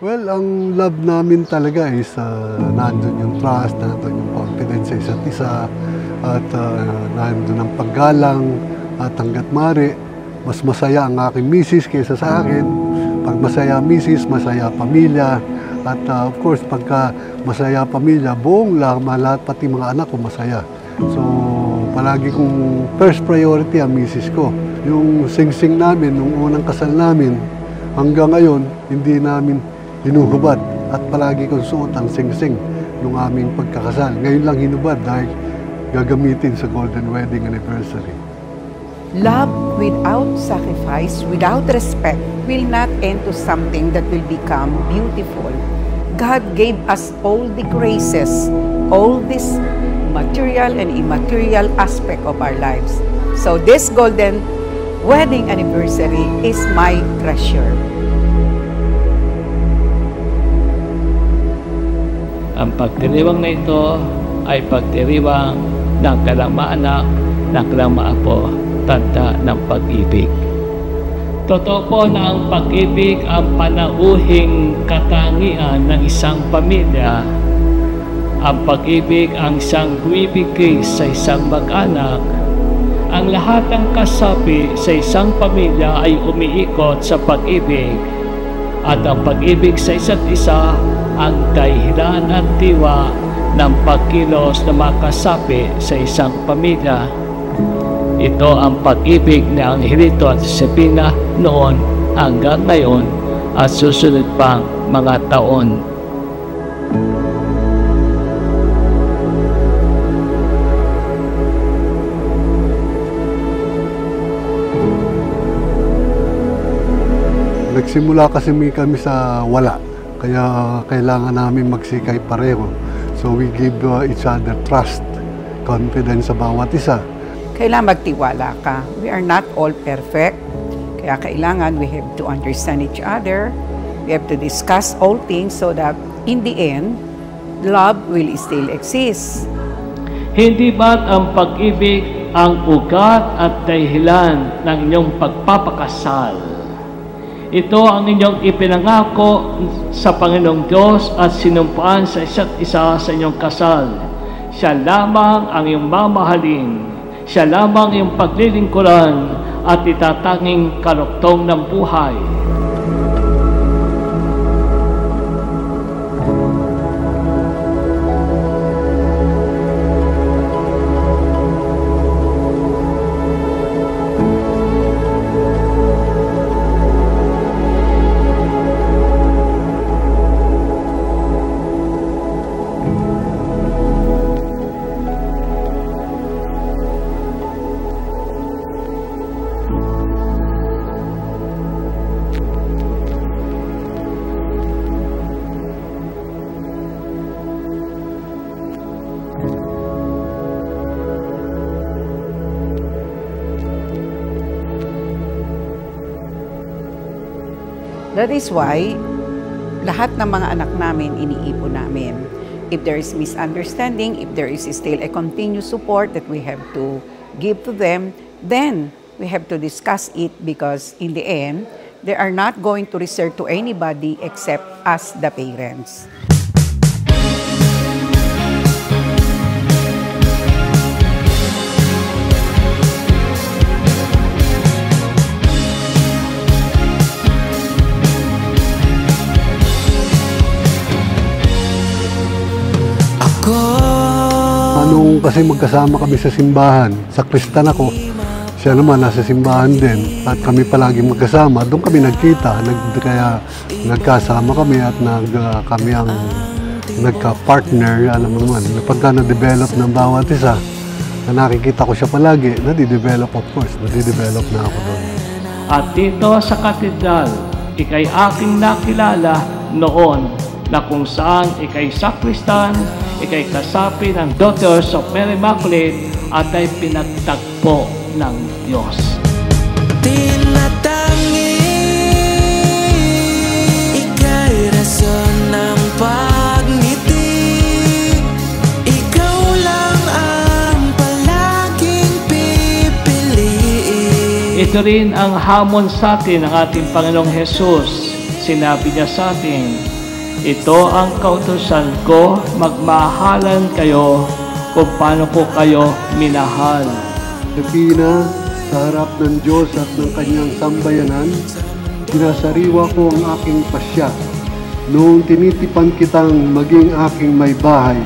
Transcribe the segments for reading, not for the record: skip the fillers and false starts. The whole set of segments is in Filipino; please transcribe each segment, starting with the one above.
Well, ang love namin talaga is nandun yung trust, nandun yung confidence sa isa't isa, at nandun ang paggalang, at hanggat maaari, mas masaya ang aking misis kaysa sa akin. Pag masaya misis, masaya pamilya, at of course, pagka masaya pamilya, buong lahat, pati mga anak ko masaya. So, palagi kong first priority ang misis ko. Yung sing-sing namin, nung unang kasal namin, hanggang ngayon, hindi namin hinuhubad at palagi kong suot ang sing-sing nung aming pagkakasal. Ngayon lang hinubad dahil gagamitin sa Golden Wedding Anniversary. Love without sacrifice, without respect, will not end to something that will become beautiful. God gave us all the graces, all this material and immaterial aspect of our lives. So this Golden Wedding Anniversary is my treasure. Ang pagdiriwang na ito ay pagdiriwang ng kailang maanak, ng kailang maapo, tanda ng pag-ibig. Totoo po na ang pag-ibig ang panauhing katangian ng isang pamilya. Ang pag-ibig ang siyang buibigay sa isang mag-anak. Ang lahat ng kasapi sa isang pamilya ay umiikot sa pag-ibig. At ang pag-ibig sa isa't isa ang dahilan at diwa ng pagkilos na makasapi sa isang pamilya. Ito ang pag-ibig ni Angelito at Josefina noon hanggang ngayon at susunod pang mga taon. Nagsimula kasi kami sa wala. Kaya kailangan namin magsikay pareho. So we give each other trust, confidence sa bawat isa. Kailangan magtiwala ka. We are not all perfect. Kaya kailangan we have to understand each other. We have to discuss all things so that in the end, love will still exist. Hindi ba't ang pag-ibig ang ugat at dahilan ng inyong pagpapakasal? Ito ang inyong ipinangako sa Panginoong Diyos at sinumpaan sa isa't isa sa inyong kasal. Siya lamang ang iyong mamahalin. Siya lamang iyong paglilingkuran at itatanging kaluktong ng buhay. That is why, lahat ng mga anak namin, iniipon namin. If there is misunderstanding, if there is still a continuous support that we have to give to them, then we have to discuss it because in the end, they are not going to resort to anybody except us, the parents. Kasi magkasama kami sa simbahan. Sa Kristan ako, siya naman nasa simbahan din. At kami palagi magkasama. Doon kami nagkita. Kaya nagkasama kami at kami ang nagka-partner. Alam mo naman, pagka na-develop ng bawat isa, na nakikita ko siya palagi, nadi-develop of course. Nadi-develop na ako doon. At dito sa katedral, ikay aking nakilala noon na kung saan ikay sakristan, ikay kasapi ng Daughters of Mary Immaculate at ay pinagtagpo ng Diyos. Tinatangi, ikay rason ng pagngiti. Ikaw lang ang palaging pipiliin. Ito rin ang hamon sa atin ng ating Panginoong Hesus sinabi niya sa atin, ito ang kautusan ko, magmahalan kayo kung paano ko kayo minahal. Pina, sa harap ng Diyos at ng kanyang sambayanan, sinasariwa ko ang aking pasya. Noong tinitipan kitang maging aking may bahay,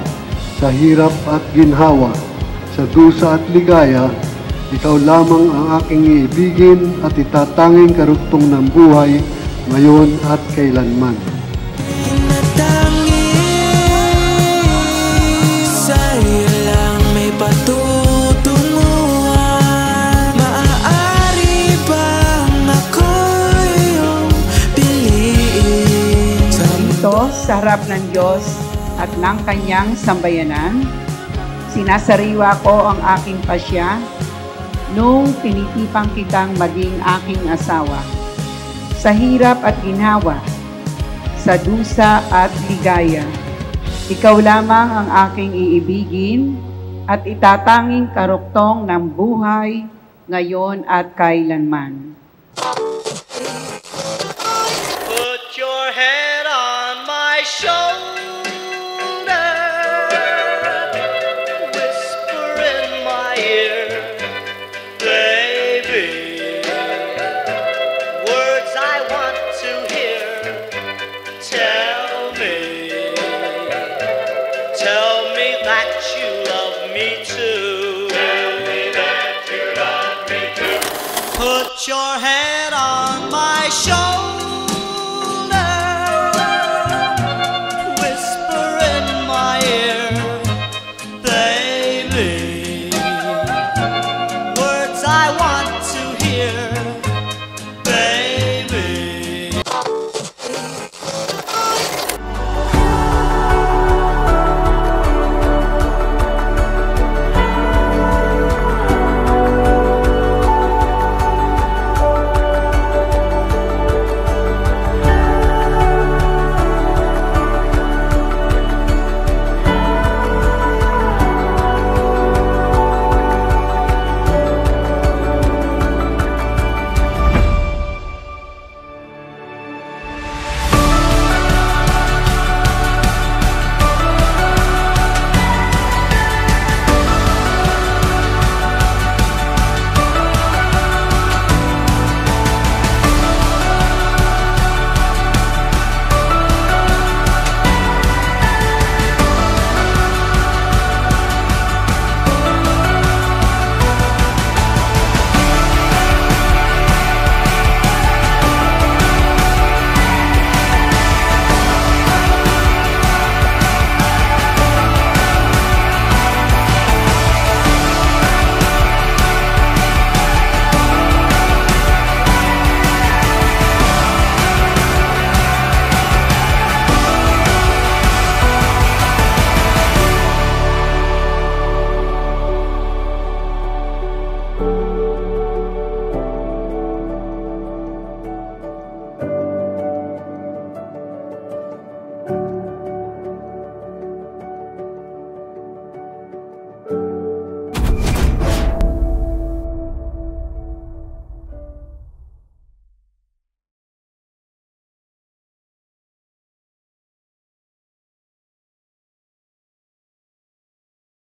sa hirap at ginhawa, sa dusa at ligaya, ikaw lamang ang aking iibigin at itatanging karugtong ng buhay, ngayon at kailanman. Sa'yo lang may patutunguhan. Maaari bang ako iyong piliin? Dito sa harap ng Diyos at ng kanyang sambayanan, sinasariwa ko ang aking pasya nung tinitipang kitang maging aking asawa. Sa hirap at ginhawa, sa dusa at ligaya, ikaw lamang ang aking iibigin at itatanging karuktong ng buhay ngayon at kailanman.